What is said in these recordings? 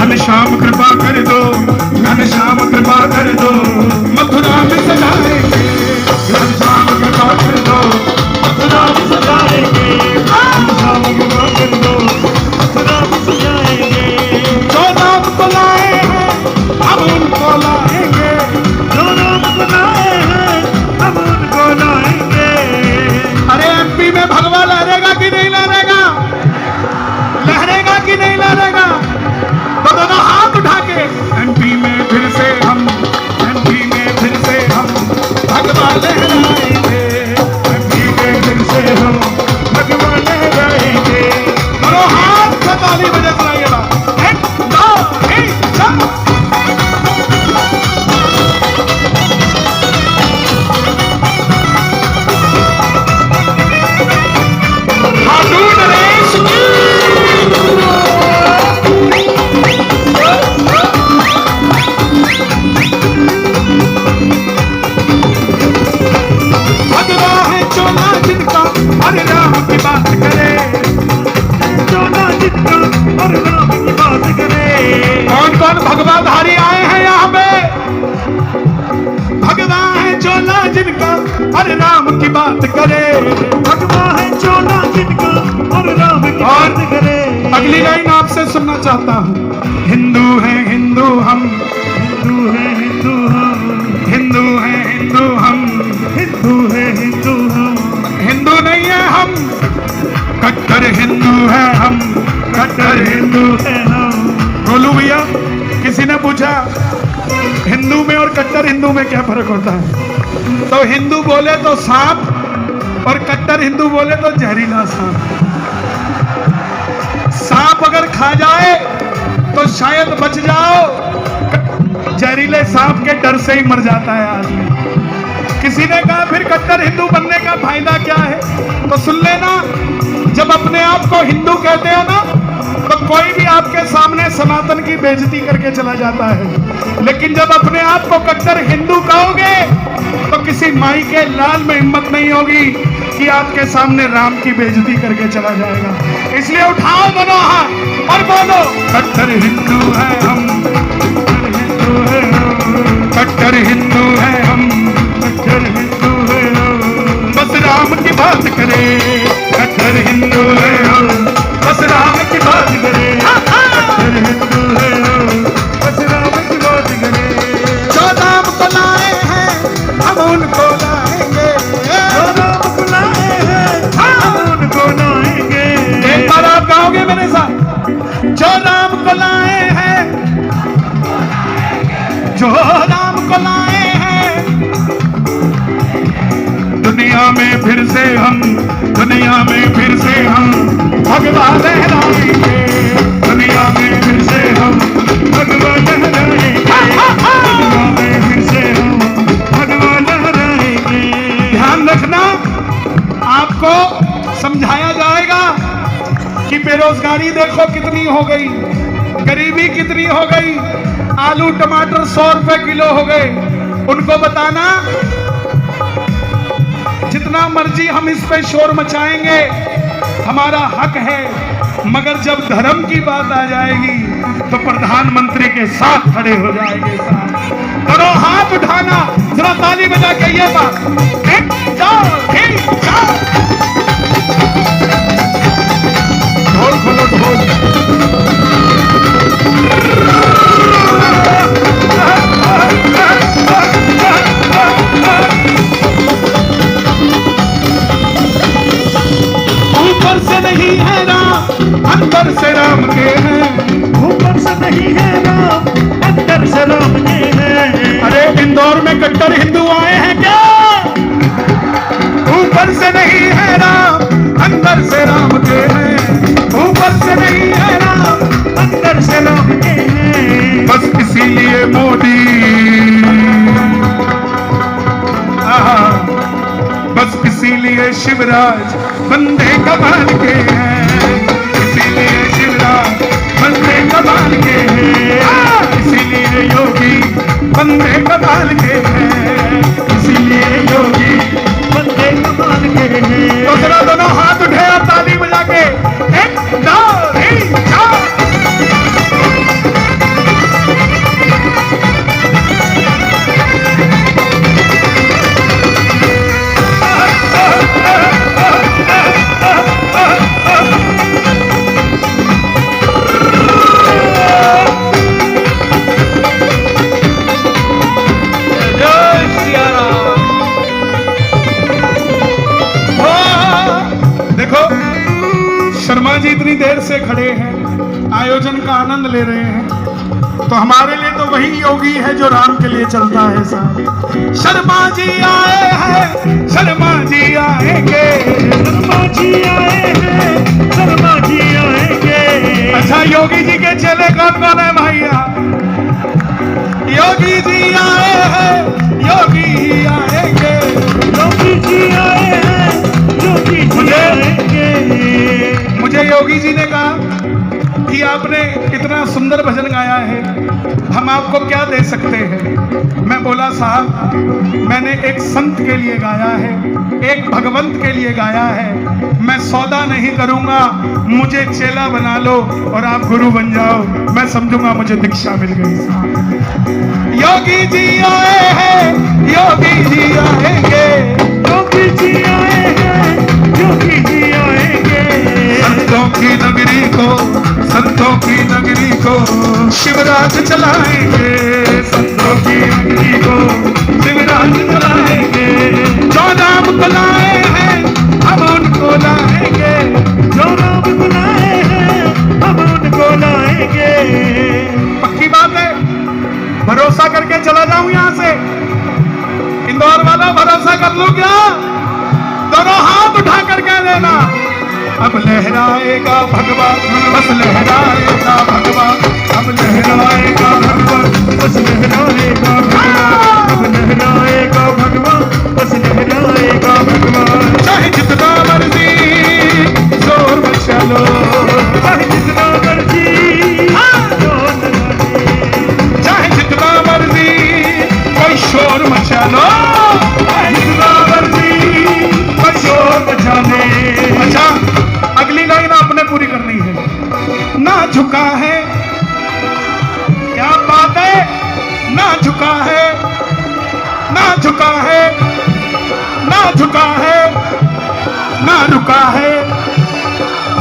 घनश्याम कृपा कर दो, घनश्याम कृपा कर दो, मथुरा में सजाएंगे। घनश्याम कृपा कर दो, मथुरा में सजाएंगे। घनश्याम कृपा कर दो, मथुरा में सजाएंगे। जो नाम को लाए हैं हम उनको लाएंगे, जो नाम को लाए हैं हम उनको लाएंगे। अरे एमपी में भगवा लहरेगा कि नहीं लहरेगा? लहरेगा कि नहीं लहरेगा? तो दोनों हाथ उठा के एमपी में फिर से हम, एमपी में फिर से हम भगवा लहराएंगे। एमपी में फिर से हम भगवा लहराएंगे। दोनों हाथ से ताली बजा सुनाइएगा। एक दो तीन चार। खाटू नरेश की हरे राम की बात करे, चोला जितना हरे राम की बात करे। कौन कौन भगवाधारी आए हैं यहाँ पे? भगवा है चोला जिनका हरे राम की बात करे, भगवा है चोला जिनका हरे राम की बात करे। अगली लाइन आपसे सुनना चाहता हूँ। हिंदू है हिंदू हम, हिंदू है हिंदू हम, हिंदू है हिंदू हम, हिंदू है हिंदू हम। हिंदू नहीं है हम, कट्टर हिंदू है हम, कट्टर हिंदू है हम। बोलू भैया, किसी ने पूछा हिंदू में और कट्टर हिंदू में क्या फर्क होता है? तो हिंदू बोले तो सांप और कट्टर हिंदू बोले तो जहरीला सांप। सांप अगर खा जाए तो शायद बच जाओ, जहरीले सांप के डर से ही मर जाता है आदमी। किसी ने कहा फिर कट्टर हिंदू बनने का फायदा क्या है? तो सुन लेना, जब अपने आप को हिंदू कहते हैं ना, तो कोई भी आपके सामने सनातन की बेइज्जती करके चला जाता है। लेकिन जब अपने आप को कट्टर हिंदू कहोगे तो किसी माई के लाल में हिम्मत नहीं होगी कि आपके सामने राम की बेइज्जती करके चला जाएगा। इसलिए उठाओ दोनों हाथ और बोलो, कट्टर हिंदू है हम, कट्टर हिंदू है हम, कट्टर हिंदू है हम, कट्टर हिंदू है हम। बस राम की बात करे, कट्टर हिंदू है हम, बस राम की बात करे, कट्टर हिंदू है हम, बस राम की बात करे। जो नाम को लाए हैं हम उनको लाएंगे, जो नाम को लाए हैं हम उनको लाएंगे। एक बार आप गाओगे मेरे साथ, जो नाम को को लाए हैं, जो राम को लाए हैं। दुनिया में फिर से हम, दुनिया में फिर से हम भगवा लहराएंगे, दुनिया में फिर से हम भगवा लहराएंगे, दुनिया में फिर से हम भगवा लहराएंगे। ध्यान रखना, आपको समझाया जाएगा कि बेरोजगारी देखो कितनी हो गई, गरीबी कितनी हो गई, आलू टमाटर 100 रुपए किलो हो गए। उनको बताना जितना मर्जी हम इस पे शोर मचाएंगे, हमारा हक है, मगर जब धर्म की बात आ जाएगी तो प्रधानमंत्री के साथ खड़े हो जाएंगे। दोनों हाथ उठाना, जरा ताली बजा के ये बात, 1 2 3 4। ढोल खोलो ढोल। ऊपर से नहीं है राम, अंदर से राम के हैं, ऊपर से नहीं है राम, अंदर से राम के हैं। अरे इंदौर में कट्टर हिंदू आए हैं क्या? ऊपर से नहीं है राम, अंदर से राम के हैं, ऊपर से नहीं है राम, अंदर से राम के हैं। बस इसीलिए मोदी, बस इसीलिए शिवराज बंदे कमाल के हैं, इसीलिए शिवराज बंदे कमाल के हैं, इसीलिए योगी बंदे कमाल के हैं, इसीलिए योगी बंदे कमाल के हैं। तो जरा दोनों हाथ उठे और ताली बजा के 1 2 3 4। शर्मा जी इतनी देर से खड़े हैं, आयोजन का आनंद ले रहे हैं, तो हमारे लिए तो वही योगी है जो राम के लिए चलता है साहब। शर्मा जी आए हैं, शर्मा जी आएंगे, शर्मा जी आए हैं, शर्मा जी आएंगे। अच्छा योगी जी के चेले कौन कौन है भैया? योगी जी आए हैं, योगी आएंगे, योगी जी आए हैं, योगी जी आएंगे। मुझे योगी जी ने कहा कि आपने इतना सुंदर भजन गाया है, हम आपको क्या दे सकते हैं? मैं बोला साहब, मैंने एक संत के लिए गाया है, एक भगवंत के लिए गाया है, मैं सौदा नहीं करूंगा, मुझे चेला बना लो और आप गुरु बन जाओ, मैं समझूंगा मुझे दीक्षा मिल गई साहब। योगी जी आए हैं, योगी जी आएंगे, योगी जी आए हैं, योगी जी आएंगे। संतों की नगरी को, संतों की नगरी को शिवराज चलाएंगे, संतों की नगरी को शिवराज चलाएंगे। जो राम को लाए हैं हम उनको लाएंगे, जो राम को लाए हैं हम उनको लाएंगे। पक्की बात है, भरोसा करके चला जाऊं यहां से? इंदौर वाला भरोसा कर लूं क्या? दोनों हाथ उठा कर कह देना, अब लहराएगा भगवा, बस लहराएगा भगवा, अब लहराएगा भगवा, बस लहराएगा भगवा, अब लहराएगा भगवा, बस लहराएगा भगवा। चाहे जितना मर्जी जोर मचा लो, चाहे जितना मर्जी जोर लगा दे, चाहे जितना मर्जी कोई शोर मचा लो, चाहे जितना मर्जी कोई शोर मचा दे। अच्छा, अगली लाइन आपने पूरी करनी है। ना झुका है, क्या बात है, ना झुका है, ना झुका है, ना झुका है, ना रुका है,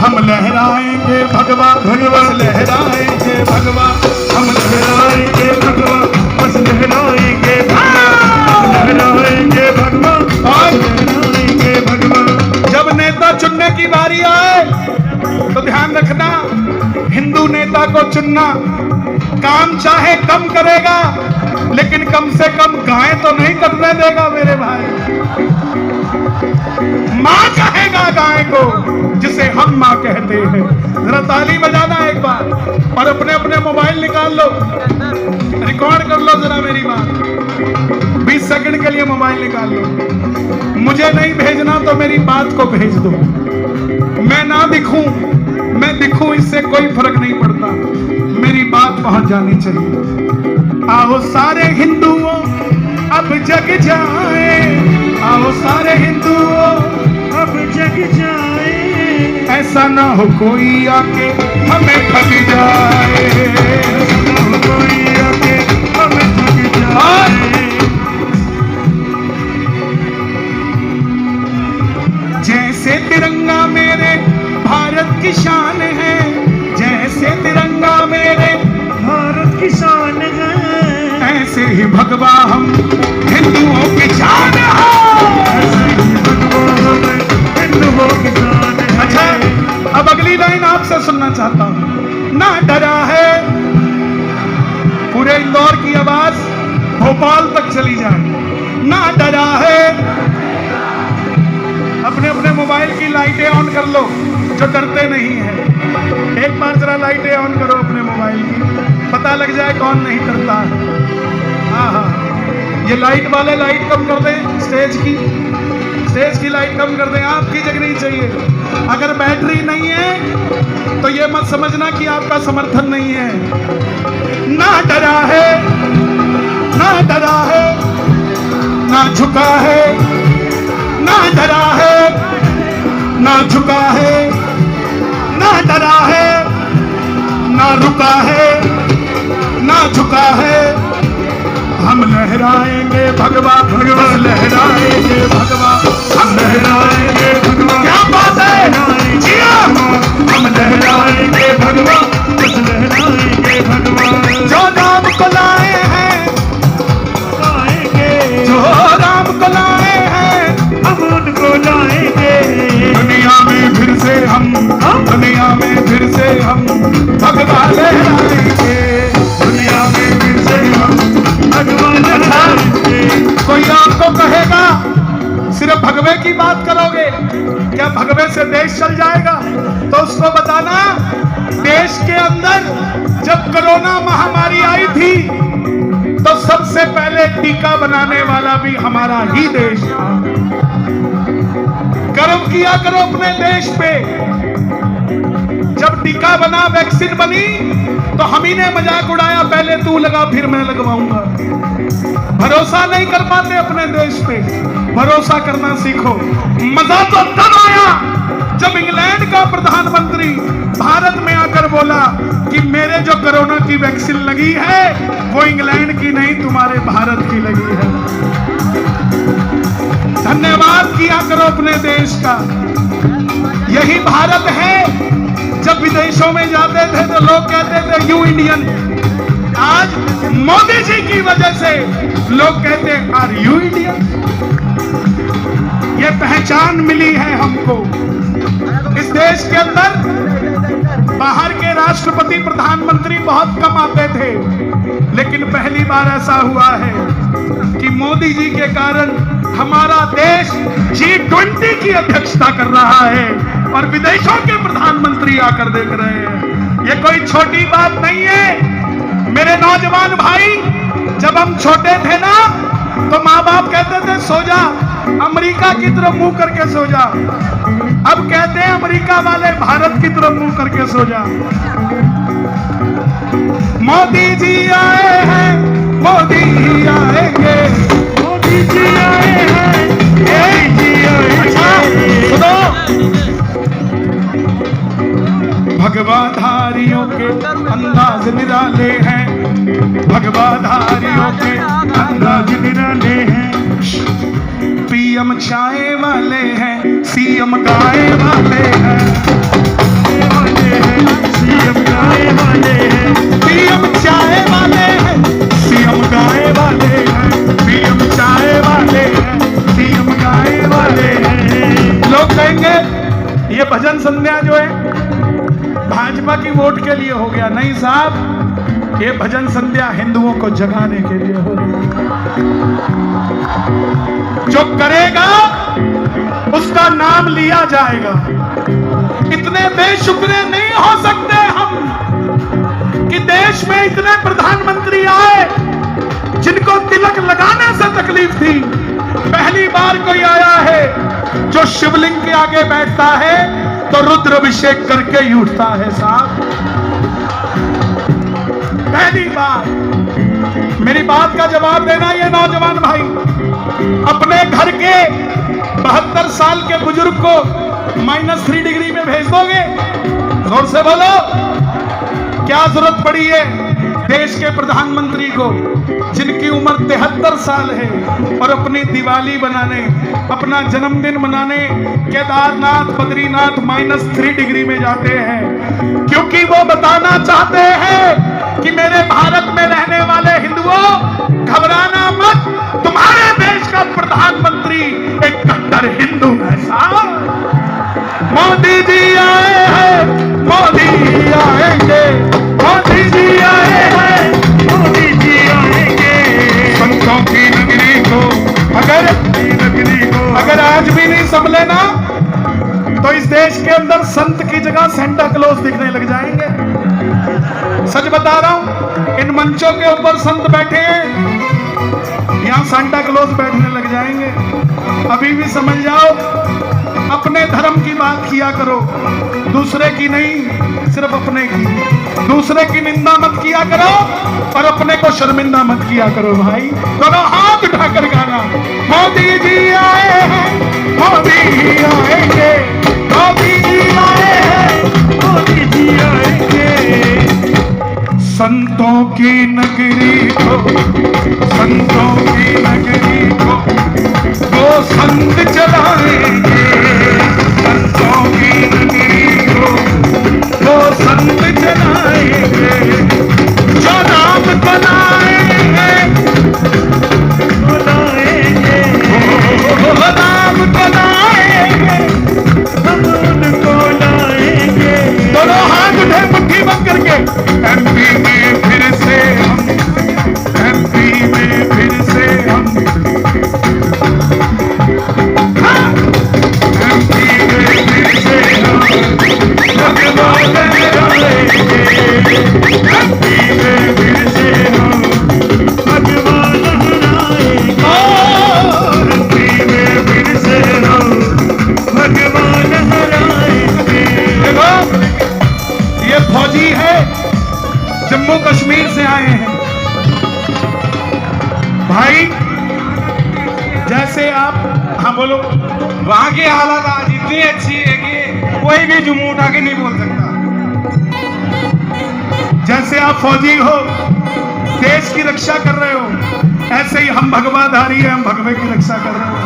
हम लहराएंगे भगवा, भगवा लहराएंगे भगवा, हम लहराएंगे भगवा, बस लहराएंगे भगवा, लहराएंगे भगवा, लहराएंगे भगवा। जब नेता चुनने की बारी आए तो ध्यान रखना, हिंदू नेता को चुनना। काम चाहे कम करेगा, लेकिन कम से कम गाय तो नहीं करने देगा मेरे भाई। मां कहेगा गाय को, जिसे हम मां कहते हैं। जरा ताली बजाना एक बार, और अपने अपने मोबाइल निकाल लो, रिकॉर्ड कर लो जरा मेरी बात। 20 सेकंड के लिए मोबाइल निकाल लो। मुझे नहीं भेजना तो मेरी बात को भेज दो। मैं ना दिखूं, मैं दिखूं, इससे कोई फर्क नहीं पड़ता, मेरी बात पहुंच जानी चाहिए। आओ सारे हिंदुओं अब जग जाए, आओ सारे हिंदुओं अब जग जाए, ऐसा ना हो कोई आके हमें ठग जाए, ऐसा ना हो कोई आके हमें ठग जाए। जैसे तिरंगा मेरे भारत की शान है, जैसे तिरंगा मेरे भारत की शान है, ऐसे ही भगवा हम हिंदुओं की जान है, ऐसे ही भगवान हमें हिंदुओं की शान है। अच्छा, अब अगली लाइन आपसे सुनना चाहता हूं। ना डरा है, पूरे इंदौर की आवाज भोपाल तक चली जाए। ना डरा है, अपने अपने मोबाइल की लाइटें ऑन कर लो जो डरते नहीं है। एक बार जरा लाइटें ऑन करो अपने मोबाइल की, पता लग जाए कौन नहीं डरता है। हाँ, ये लाइट वाले लाइट कम कर दें, स्टेज की लाइट कम कर दें, आपकी जगनी चाहिए। अगर बैटरी नहीं है तो ये मत समझना कि आपका समर्थन नहीं है। ना डरा है, ना डरा है, ना झुका है, ना डरा है, ना झुका है, ना डरा है, ना रुका है, ना झुका है। हम लहराएंगे भगवा, भगवा लहराएंगे भगवा, हम लहराएंगे भगवा। क्या बात है, जिया, हम लहराएंगे भगवा, बस लहराएंगे भगवा। जो राम को लाए हैं, आएंगे, जो राम को लाए हैं, हम उनको लाएंगे। दुनिया में फिर से हम, दुनिया में फिर से हम भगवा लहराएंगे, दुनिया में फिर से हम भगवा लहराएंगे। कोई आपको कहेगा सिर्फ भगवे की बात करोगे, क्या भगवे से देश चल जाएगा? तो उसको बताना, देश के अंदर जब कोरोना महामारी आई थी तो सबसे पहले टीका बनाने वाला भी हमारा ही देश था। गर्व किया करो अपने देश पे। जब टीका बना, वैक्सीन बनी, तो हम ही ने मजाक उड़ाया, पहले तू लगा फिर मैं लगवाऊंगा। भरोसा नहीं कर पाते अपने देश पे, भरोसा करना सीखो। मजा तो तब आया जब इंग्लैंड का प्रधानमंत्री भारत में आकर बोला कि मेरे जो कोरोना की वैक्सीन लगी है वो इंग्लैंड की नहीं, तुम्हारे भारत की लगी है। धन्यवाद किया करो अपने देश का। यही भारत है, जब विदेशों में जाते थे तो लोग कहते थे यू इंडियन। आज मोदी जी की वजह से लोग कहते हैं आर यू इंडियन। ये पहचान मिली है हमको। इस देश के अंदर बाहर के राष्ट्रपति प्रधानमंत्री बहुत कम आते थे, लेकिन पहली बार ऐसा हुआ है कि मोदी जी के कारण हमारा देश G20 की अध्यक्षता कर रहा है और विदेशों के प्रधानमंत्री आकर देख रहे हैं। ये कोई छोटी बात नहीं है मेरे नौजवान भाई। जब हम छोटे थे ना तो माँ बाप कहते थे सो जा, अमेरिका की तरफ मुंह करके सो जा। अब कहते हैं अमेरिका वाले भारत की तरफ मुंह करके सो जा। मोदी जी आए हैं, मोदी जी आएंगे, मोदी जी आए हैं, मोदी जी आएंगे। सुनो, भगवाधारियों के अंदाज निराले हैं, भगवाधारियों के अंदाज निराले हैं। पीएम चाय वाले हैं, सीएम गाय वाले हैं, सीएम गाय वाले हैं, पीएम चाय वाले हैं, सीएम गाय वाले हैं, पीएम चाय वाले हैं, सीएम गाय वाले हैं। लोग कहेंगे ये भजन संध्या जो है भाजपा की वोट के लिए हो गया। नहीं साहब, ये भजन संध्या हिंदुओं को जगाने के लिए हो रही है। जो करेगा उसका नाम लिया जाएगा। इतने बेशुक्र नहीं हो सकते हम कि देश में इतने प्रधानमंत्री आए जिनको तिलक लगाने से तकलीफ थी। पहली बार कोई आया है जो शिवलिंग के आगे बैठता है तो रुद्राभिषेक करके ही उठता है साहब, पहली बार। मेरी बात का जवाब देना ये नौजवान भाई, अपने घर के 72 साल के बुजुर्ग को -3 डिग्री में भेज दोगे? जोर से बोलो, क्या जरूरत पड़ी है देश के प्रधानमंत्री को जिनकी उम्र 73 साल है और अपनी दिवाली बनाने, अपना जन्मदिन मनाने केदारनाथ बद्रीनाथ -3 डिग्री में जाते हैं, क्योंकि वो बताना चाहते हैं कि मेरे भारत में रहने वाले हिंदुओं, घबराना मत, तुम्हारे देश का प्रधानमंत्री एक कट्टर हिंदू है साहब। मोदी जी आए हैं, मोदी आएंगे, मोदी जी आए हैं, मोदी जी आएंगे। संतों की नगरी को अगर आज भी नहीं संभले ना तो इस देश के अंदर संत की जगह सेंटा क्लॉज दिखने लग जाएंगे। सच बता रहा हूं, इन मंचों के ऊपर संत बैठे हैं, यहां सेंटा क्लॉज बैठने लग जाएंगे। अभी भी समझ जाओ, अपने धर्म की बात किया करो, दूसरे की नहीं, सिर्फ अपने की। दूसरे की निंदा मत किया करो और अपने को शर्मिंदा मत किया करो भाई। दोनों हाथ उठाकर गाना, मोदी जी आए हैं, मोदी आएंगे, मोदी जी आए हैं, मोदी जी आएंगे। संतों की नगरी को, संतों की नगरी को वो संत चलाएंगे, संतों की नगरी को वो संत चलाएंगे, जो नाम बनाएंगे, बुलाएंगे, वो नाम बनाएंगे, हम उनको लाएंगे। दोनों हाथ उठे मुट्ठी बंद करके, एमपी में फिर से हम, एमपी में फिर से हम, एमपी में फिर से हम भगवान लहराएंगे, एमपी में फिर से हम भगवान लहराएंगे, एमपी में फिर से हम। भगवान लहराएंगे। देखो, ये फौजी है, जम्मू कश्मीर से आए हैं भाई। जैसे आप, हाँ बोलो, वहां की हालत आज इतनी अच्छी है कि कोई भी जुम्मू उठा के नहीं बोल सकता। जैसे आप फौजी हो, देश की रक्षा कर रहे हो, ऐसे ही हम भगवाधारी हैं, हम भगवे की रक्षा कर रहे हो।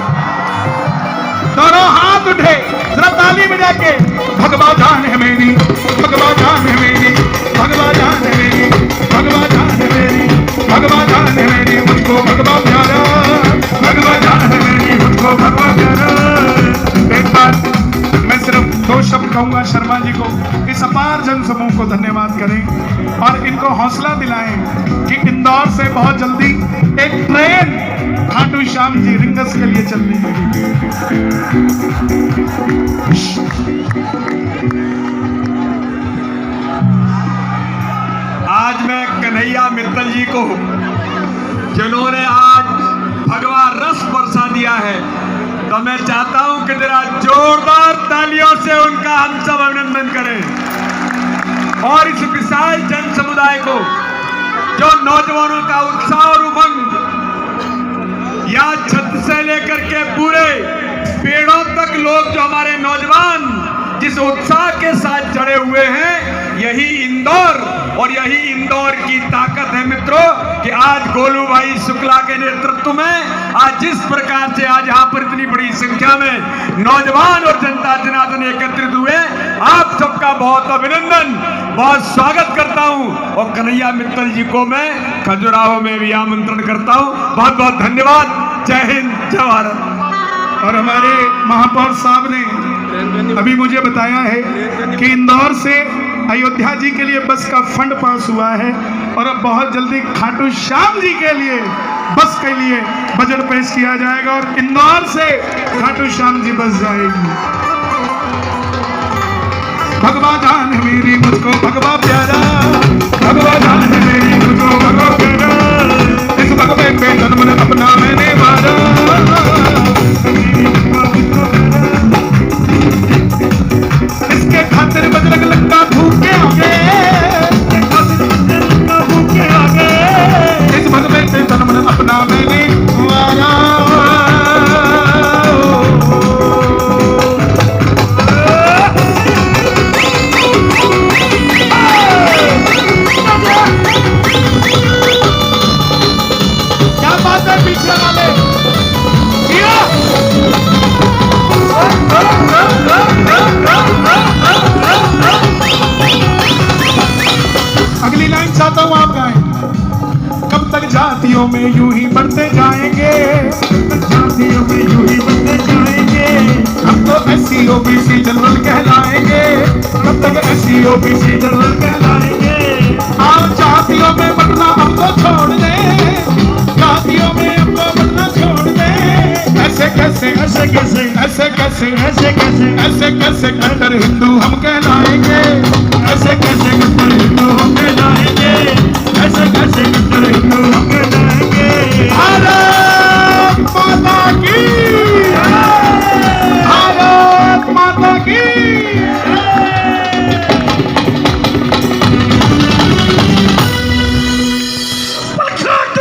दोनों हाथ उठे, जरा ताली बजा के, भगवा जान है मेरी, भगवा जान है मेरी, भगवा जान है मेरी, भगवा जान है मेरी, भगवा जान है मेरी, मुझको भगवा प्यारा, भगवा जान है मेरी, मुझको भगवा प्यारा। एक बार मैं सिर्फ 2 शब्द कहूंगा शर्मा जी को, इस अपार जन समूह को धन्यवाद करें और इनको हौसला दिलाएं कि इंदौर से बहुत जल्दी एक ट्रेन खाटू श्याम जी रिंगस के लिए चलने लगी। आज मैं कन्हैया मित्तल जी को, जिन्होंने आज भगवा रस बरसा दिया है, तो मैं चाहता हूं कि जरा जोरदार तालियों से उनका हम सब अभिनंदन करें। और इस विशाल जन समुदाय को, जो नौजवानों का उत्साह और उमंग या छत से लेकर के पूरे पेड़ों तक लोग, जो हमारे नौजवान जिस उत्साह के साथ चढ़े हुए हैं, यही इंदौर और यही इंदौर की ताकत है मित्रों, कि आज गोलू भाई शुक्ला के नेतृत्व में आज जिस प्रकार से आज यहाँ पर इतनी बड़ी संख्या में नौजवान और जनता जनार्दन एकत्रित हुए, आप सबका बहुत अभिनंदन, बहुत स्वागत करता हूं। और कन्हैया मित्तल जी को मैं खजुराहो में भी आमंत्रण करता हूं। बहुत बहुत धन्यवाद। जय हिंद, जय भारत। और हमारे महापौर साहब ने अभी मुझे बताया है कि इंदौर से अयोध्या जी के लिए बस का फंड पास हुआ है और अब बहुत जल्दी खाटू श्याम जी के लिए बस के लिए बजट पेश किया जाएगा और इंदौर से खाटू श्याम जी बस जाएगी। भगवा जान है मेरी मुझको भगवा प्यारा, भगवा जान है मेरी मुझको भगवा प्यारा, इस भगवे पे जन्म अपना मैंने वादा, इसके खातिर बजरंग लंका भूखे आगे, इस भगवे पे जन्म अपना मैंने वादा। क्या बात है पीछे वाले अगली लाइन चाहता हूं आप गाएं। कब तक जातियों में यूं ही बढ़ते जाएंगे, जातियों में यूं ही बढ़ते जाएंगे, हम तो SC OBC जनरल कहलाएंगे, कब तक SC OBC जनरल कहलाएंगे। आप जातियों में बढ़ना हम तो छोड़ दें, जातियों में हमको बढ़ना छोड़ दें। ऐसे कैसे ऐसे कैसे ऐसे कैसे ऐसे कैसे ऐसे कैसे कट्टर हिंदू हम कहलाएंगे, ऐसे कैसे कट्टर हिंदू हम कहलाएंगे, ऐसे कैसे कट्टर हिंदू हम कहलाएंगे। भारत